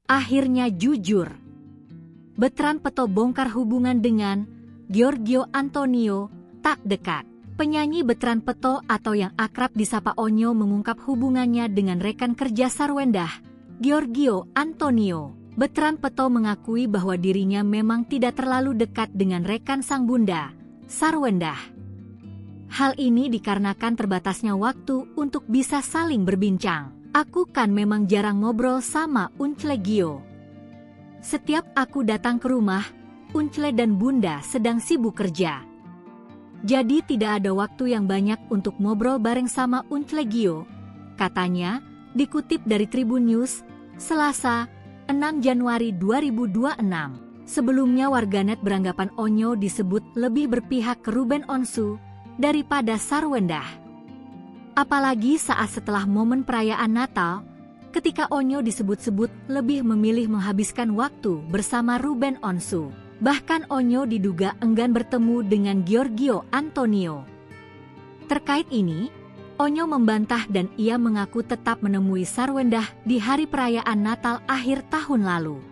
akhirnya jujur. Bertrand Peto bongkar hubungan dengan Giorgio Antonio tak dekat. Penyanyi Bertrand Peto atau yang akrab disapa Onyo mengungkap hubungannya dengan rekan kerja Sarwendah, Giorgio Antonio. Bertrand Peto mengakui bahwa dirinya memang tidak terlalu dekat dengan rekan sang bunda, Sarwendah. Hal ini dikarenakan terbatasnya waktu untuk bisa saling berbincang. Aku kan memang jarang ngobrol sama Uncle Gio. Setiap aku datang ke rumah, Uncle dan bunda sedang sibuk kerja. Jadi tidak ada waktu yang banyak untuk ngobrol bareng sama Uncle Gio, katanya, dikutip dari Tribun News, Selasa, 6 Januari 2026. Sebelumnya warganet beranggapan Onyo disebut lebih berpihak ke Ruben Onsu daripada Sarwendah. Apalagi saat setelah momen perayaan Natal, ketika Onyo disebut-sebut lebih memilih menghabiskan waktu bersama Ruben Onsu. Bahkan Onyo diduga enggan bertemu dengan Giorgio Antonio. Terkait ini, Onyo membantah dan ia mengaku tetap menemui Sarwendah di hari perayaan Natal akhir tahun lalu.